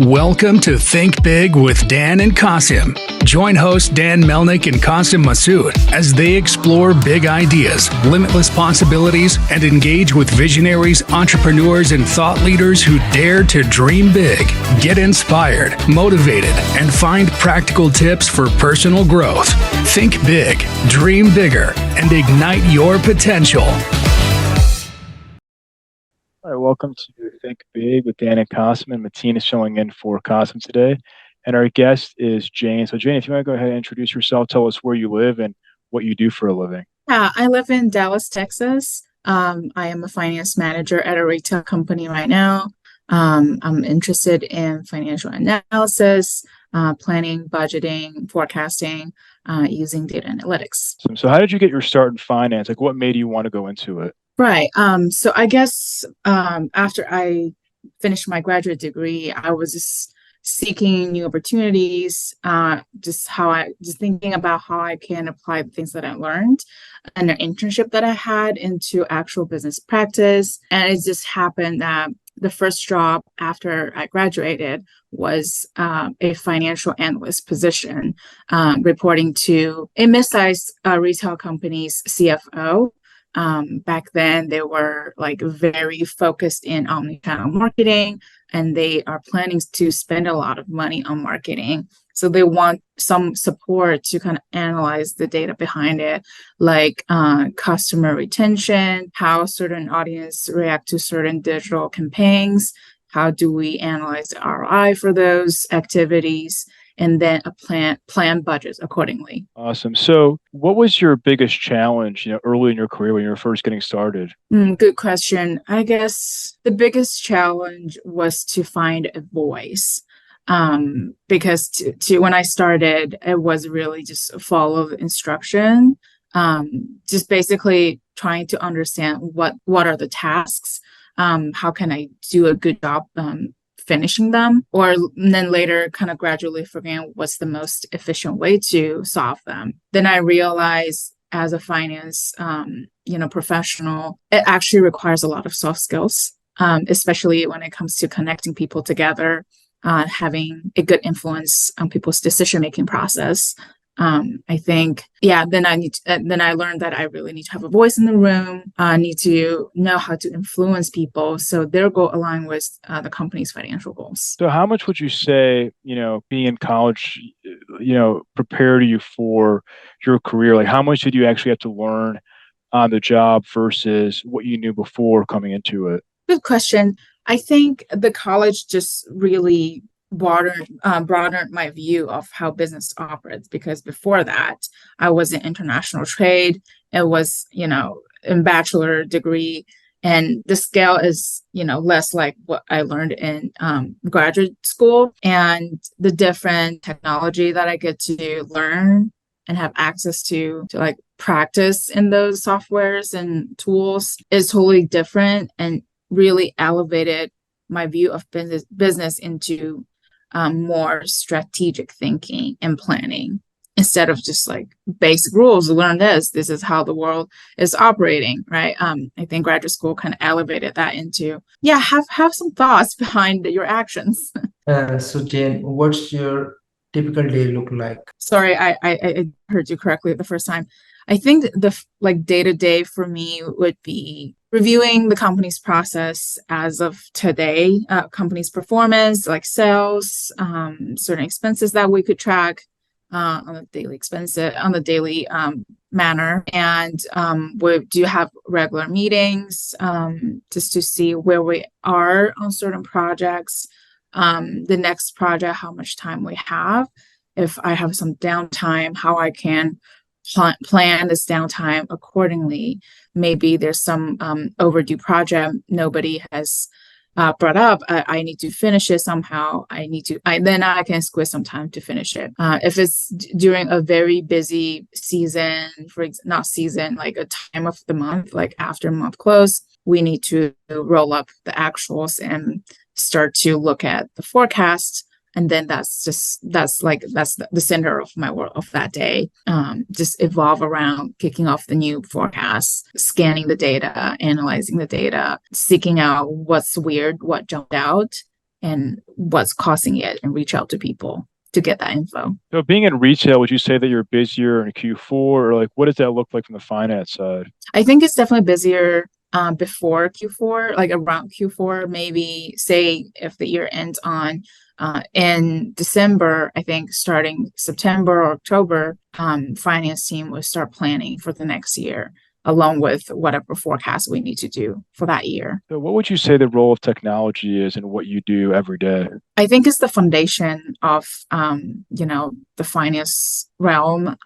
Welcome to Think Big with Dan and Qasim. Join hosts Dan Melnick and Qasim Masood as they explore big ideas, limitless possibilities, and engage with visionaries, entrepreneurs, and thought leaders who dare to dream big, get inspired, motivated, and find practical tips for personal growth. Think big, dream bigger, and ignite your potential. All right, welcome to Think Big with Dan and Qasim, and Mateen is filling in for Qasim today. And our guest is Jane. So Jane, if you want to go ahead and introduce yourself, tell us where you live and what you do for a living. Yeah, I live in Dallas, Texas. I am a finance manager at a retail company right now. I'm interested in financial analysis, planning, budgeting, forecasting, using data analytics. So how did you get your start in finance? Like what made you want to go into it? Right. So I guess after I finished my graduate degree, I was just seeking new opportunities, just thinking about how I can apply the things that I learned and the internship that I had into actual business practice. And it just happened that the first job after I graduated was a financial analyst position, reporting to a mid-sized retail company's CFO. Back then, they were like very focused in omnichannel marketing, and they are planning to spend a lot of money on marketing. So they want some support to kind of analyze the data behind it, like customer retention, how certain audience react to certain digital campaigns, how do we analyze the ROI for those activities, and then plan budgets accordingly. Awesome. So what was your biggest challenge, early in your career when you were first getting started? Good question. I guess the biggest challenge was to find a voice. Because to when I started, it was really just follow the instruction, just basically trying to understand what are the tasks, how can I do a good job finishing them, and then later kind of gradually figuring out what's the most efficient way to solve them. Then I realized as a finance professional, it actually requires a lot of soft skills, especially when it comes to connecting people together, having a good influence on people's decision-making process. I think, then I learned that I really need to have a voice in the room. I need to know how to influence people so their goal align with the company's financial goals. So how much would you say, being in college, prepared you for your career? Like how much did you actually have to learn on the job versus what you knew before coming into it? Good question. I think the college just really broadened my view of how business operates, because before that I was in international trade. It was in bachelor degree, and the scale is less like what I learned in graduate school, and the different technology that I get to learn and have access to like practice in those softwares and tools is totally different, and really elevated my view of business into more strategic thinking and planning, instead of just like basic rules. Learn this is how the world is operating, right? I think graduate school kind of elevated that into have some thoughts behind your actions. So Jane, what's your typical day look like? Sorry, I heard you correctly the first time. I think the day-to-day for me would be reviewing the company's process as of today, company's performance, like sales, certain expenses that we could track on the daily manner. And we do have regular meetings just to see where we are on certain projects, the next project, how much time we have. If I have some downtime, how I can plan this downtime accordingly. Maybe there's some overdue project nobody has brought up. I need to finish it somehow. Then I can squeeze some time to finish it. If it's during a very busy season, like a time of the month, like after month close, we need to roll up the actuals and start to look at the forecast. And then that's the center of my work of that day. Just evolve around kicking off the new forecast, scanning the data, analyzing the data, seeking out what's weird, what jumped out, and what's causing it and reach out to people to get that info. So being in retail, would you say that you're busier in Q4, or like what does that look like from the finance side? I think it's definitely busier before Q4, like around Q4, maybe say if the year ends on in December. I think starting September or October, finance team will start planning for the next year, along with whatever forecast we need to do for that year. So what would you say the role of technology is in what you do every day? I think it's the foundation of, the finance realm,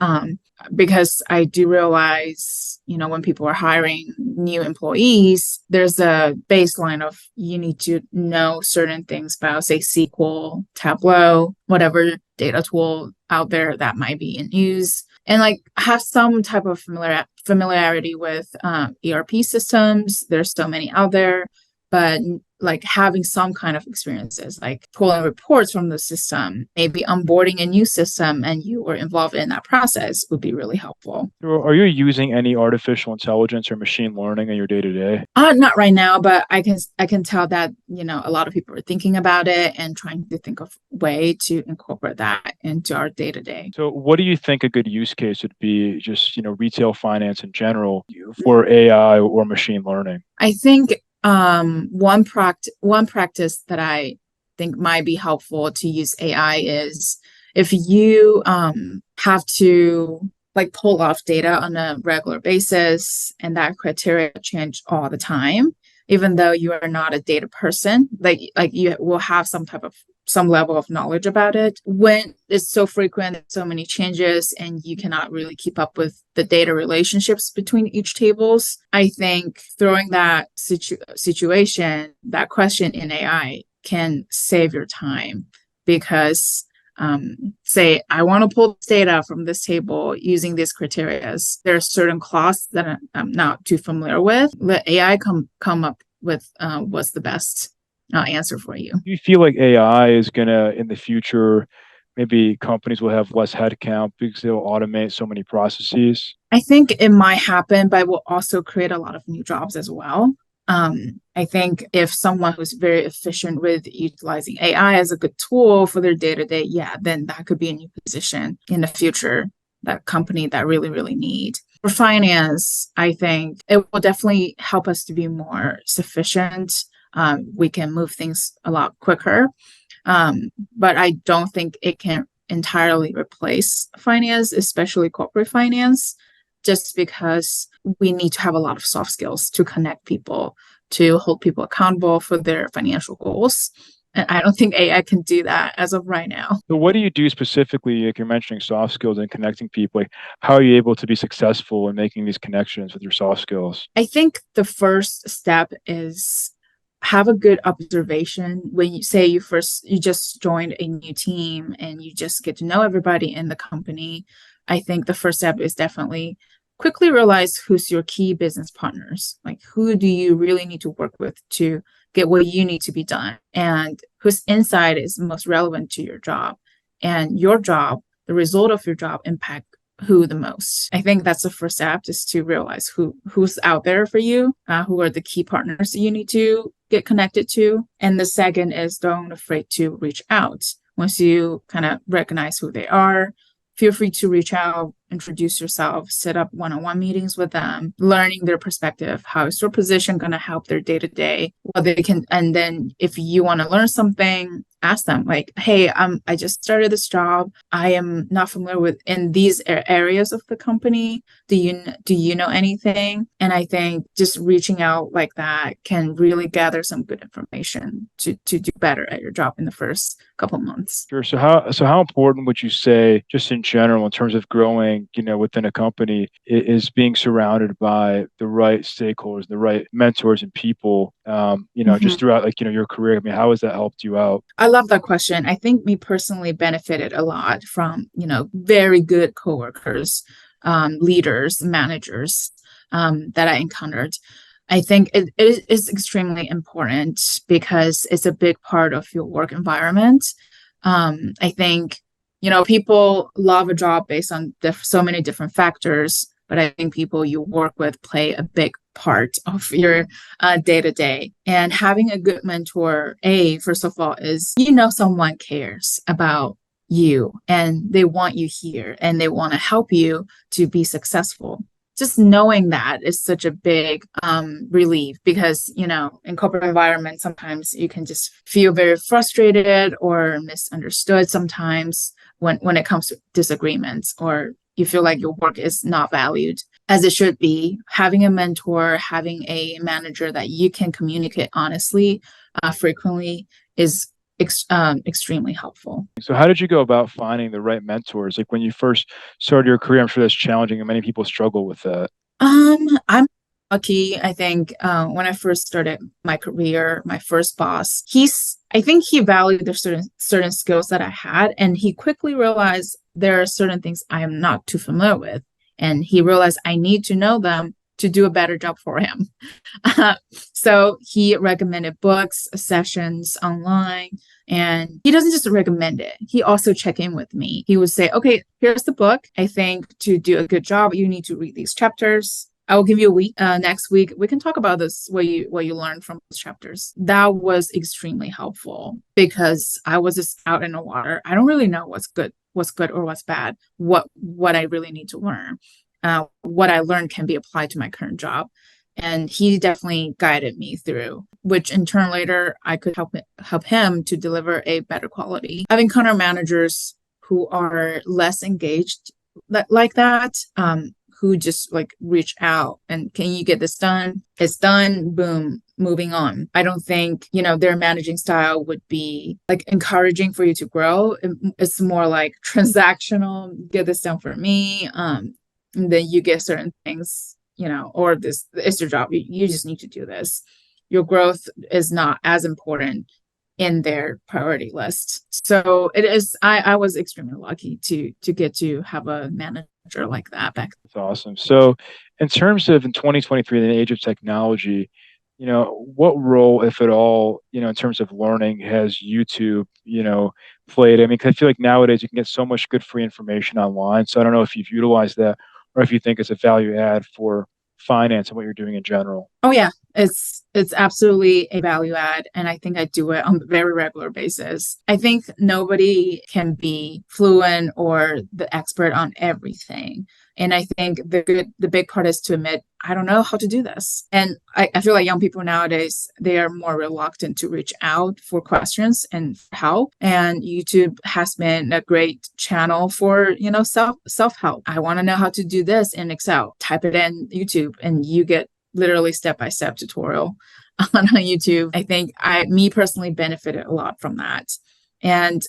because I do realize, when people are hiring new employees, there's a baseline of you need to know certain things about, say, SQL, Tableau, whatever data tool out there that might be in use, and like have some type of familiarity with ERP systems. There's so many out there, but like having some kind of experiences, like pulling reports from the system, maybe onboarding a new system, and you were involved in that process would be really helpful. So are you using any artificial intelligence or machine learning in your day to day? Not right now, but I can tell that a lot of people are thinking about it and trying to think of way to incorporate that into our day to day. So what do you think a good use case would be, just retail finance in general, for AI or machine learning? I think one practice that I think might be helpful to use AI is if you have to like pull off data on a regular basis and that criteria change all the time, even though you are not a data person, like you will have some level of knowledge about it. When it's so frequent, so many changes, and you cannot really keep up with the data relationships between each tables, I think throwing that situation, that question in AI can save your time, because say I want to pull this data from this table using these criteria. There are certain clauses that I'm not too familiar with. Let AI come up with what's the best answer for you. Do you feel like AI is gonna, in the future, maybe companies will have less headcount because they'll automate so many processes? I think it might happen, but it will also create a lot of new jobs as well. I think if someone who's very efficient with utilizing AI as a good tool for their day-to-day, then that could be a new position in the future that company that really, really need. For finance, I think it will definitely help us to be more sufficient. We can move things a lot quicker. But I don't think it can entirely replace finance, especially corporate finance, just because we need to have a lot of soft skills to connect people, to hold people accountable for their financial goals. And I don't think AI can do that as of right now. So what do you do specifically, like you're mentioning soft skills and connecting people? Like, how are you able to be successful in making these connections with your soft skills? I think the first step is have a good observation. When you say you just joined a new team and you just get to know everybody in the company, I think the first step is definitely quickly realize who's your key business partners. Like, who do you really need to work with to get what you need to be done, and whose insight is most relevant to your job, and your job, the result of your job, impact who the most. I think that's the first step, is to realize who's out there for you, who are the key partners that you need to get connected to. And the second is, don't afraid to reach out. Once you kind of recognize who they are, feel free to reach out, introduce yourself, set up one-on-one meetings with them, learning their perspective. How is your position going to help their day-to-day? What they can, and then if you want to learn something, ask them like, hey, I just started this job. I am not familiar with in these areas of the company. Do you know anything? And I think just reaching out like that can really gather some good information to do better at your job in the first couple months. Sure. So how important would you say, just in general, in terms of growing, within a company, is being surrounded by the right stakeholders, the right mentors and people, just throughout your career? I mean, how has that helped you out? I love that question. I think me personally benefited a lot from, very good coworkers, leaders, managers, that I encountered. I think it is extremely important because it's a big part of your work environment. I think, people love a job based on so many different factors, but I think people you work with play a big part of your day-to-day. And having a good mentor, first of all, is someone cares about you and they want you here and they want to help you to be successful. Just knowing that is such a big relief, because in corporate environment sometimes you can just feel very frustrated or misunderstood sometimes when it comes to disagreements, or you feel like your work is not valued as it should be. Having a mentor, having a manager that you can communicate honestly, frequently, is extremely helpful. So how did you go about finding the right mentors? Like when you first started your career, I'm sure that's challenging and many people struggle with that. I'm lucky. I think when I first started my career, my first boss, I think he valued the certain skills that I had, and he quickly realized there are certain things I am not too familiar with, and he realized I need to know them to do a better job for him. So he recommended books, sessions online, and he doesn't just recommend it. He also check in with me. He would say, okay, here's the book. I think to do a good job, you need to read these chapters. I will give you a week. Next week, we can talk about this, what you learned from those chapters. That was extremely helpful because I was just out in the water. I don't really know what's good or what's bad, what I really need to learn. What I learned can be applied to my current job. And he definitely guided me through, which in turn later I could help him to deliver a better quality. I've encountered managers who are less engaged like that, who just like reach out and can you get this done? It's done, boom, moving on. I don't think, their managing style would be like encouraging for you to grow. It's more like transactional, get this done for me. And then you get certain things, or this is your job. You just need to do this. Your growth is not as important in their priority list. So it is, I was extremely lucky to get to have a manager like that back. That's awesome. So in terms of in 2023, in the age of technology, what role, if at all, in terms of learning has YouTube, played? I mean, 'cause I feel like nowadays you can get so much good free information online. So I don't know if you've utilized that or if you think it's a value add for finance and what you're doing in general. Oh yeah, it's absolutely a value add, and I think I do it on a very regular basis. I think nobody can be fluent or the expert on everything. And I think the big part is to admit, I don't know how to do this. And I feel like young people nowadays, they are more reluctant to reach out for questions and help. And YouTube has been a great channel for, self-help. I want to know how to do this in Excel. Type it in YouTube and you get literally step-by-step tutorial on YouTube. I think me personally benefited a lot from that. And,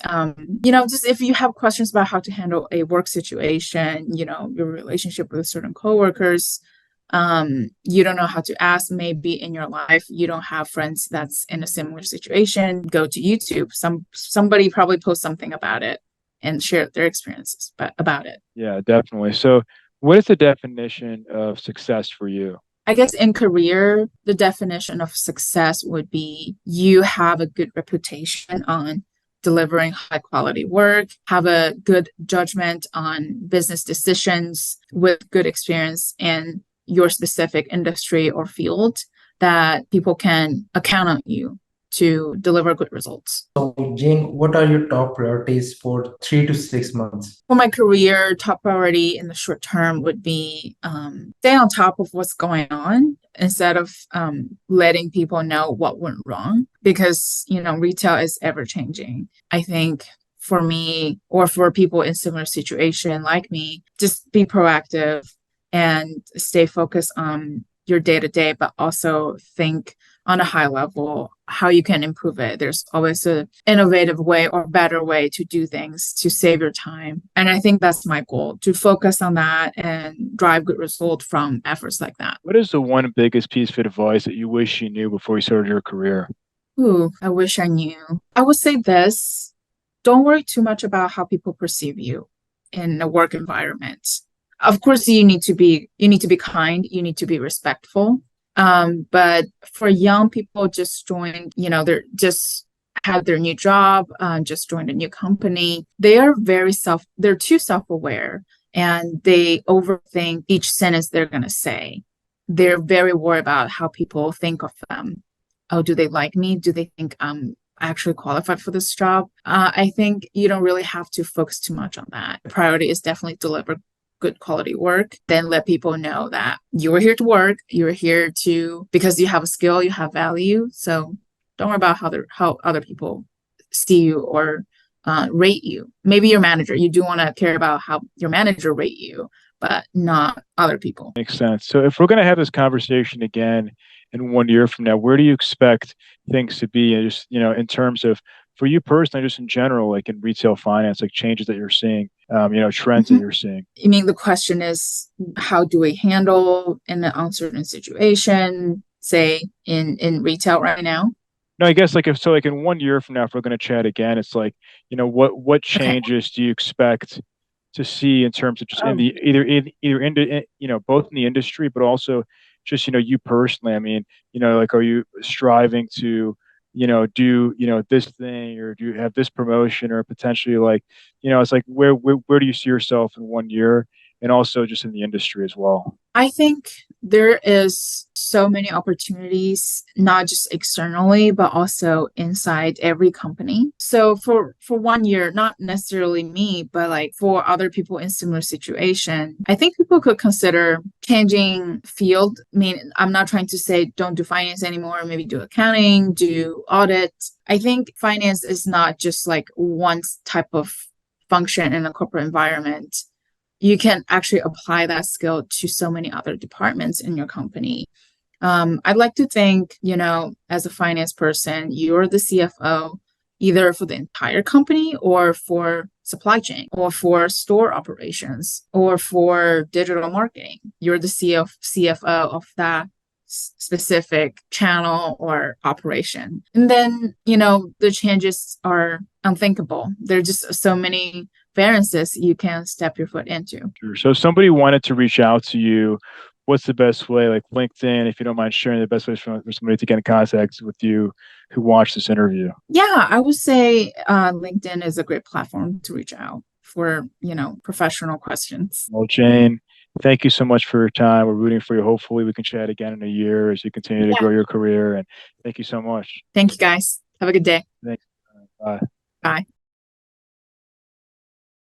just if you have questions about how to handle a work situation, your relationship with certain coworkers, you don't know how to ask, maybe in your life, you don't have friends that's in a similar situation, go to YouTube. Somebody probably post something about it and share their experiences about it. Yeah, definitely. So what is the definition of success for you? I guess in career, the definition of success would be you have a good reputation on delivering high quality work, have a good judgment on business decisions with good experience in your specific industry or field, that people can account on you to deliver good results. So, Jane, what are your top priorities for 3 to 6 months? For my career, top priority in the short term would be stay on top of what's going on instead of letting people know what went wrong, because retail is ever changing. I think for me, or for people in similar situation like me, just be proactive and stay focused on your day-to-day, but also think on a high level how you can improve it. There's always an innovative way or better way to do things to save your time. And I think that's my goal, to focus on that and drive good result from efforts like that. What is the one biggest piece of advice that you wish you knew before you started your career? Ooh, I wish I knew. I would say this: don't worry too much about how people perceive you in a work environment. Of course, you need to be kind, you need to be respectful. But for young people just joined, they're just had their new job, just joined a new company, they're too self-aware, and they overthink each sentence they're going to say. they're very worried about how people think of them. Oh, do they like me? Do they think I'm actually qualified for this job? I think you don't really have to focus too much on that. The priority is definitely deliver good quality work. Then let people know that you're here to work. You're here to because you have a skill, you have value. So don't worry about how other people see you or rate you. Maybe your manager. You do want to care about how your manager rate you, but not other people. Makes sense. So if we're going to have this conversation again in 1 year from now, where do you expect things to be? And just, in terms of for you personally, just in general, like in retail finance, like changes that you're seeing, trends that you're seeing. I mean, the question is, how do we handle in an uncertain situation, say in retail right now? No, I guess like if so, like in 1 year from now, if we're going to chat again, it's like, what Okay. changes do you expect to see in terms of just in Oh, the either in both in the industry, but also just you personally. I mean, like are you striving to do this thing, or do you have this promotion, or potentially like it's like where do you see yourself in 1 year, and also just in the industry as well. I think there is so many opportunities, not just externally, but also inside every company. So for 1 year, not necessarily me, but like for other people in similar situation, I think people could consider changing field. I mean, I'm not trying to say don't do finance anymore, maybe do accounting, do audit. I think finance is not just like one type of function in a corporate environment. You can actually apply that skill to so many other departments in your company. I'd like to think, as a finance person, you're the CFO, either for the entire company or for supply chain or for store operations or for digital marketing. You're the CFO of that specific channel or operation. And then, the changes are unthinkable. There are just so many variances you can step your foot into. Sure. So if somebody wanted to reach out to you, what's the best way? Like LinkedIn, if you don't mind sharing the best ways for somebody to get in contact with you who watched this interview. Yeah, I would say LinkedIn is a great platform to reach out for, professional questions. Well, Jane, thank you so much for your time. We're rooting for you. Hopefully we can chat again in a year as you continue to Yeah. grow your career. And thank you so much. Thank you guys. Have a good day. Thanks. Bye. Bye.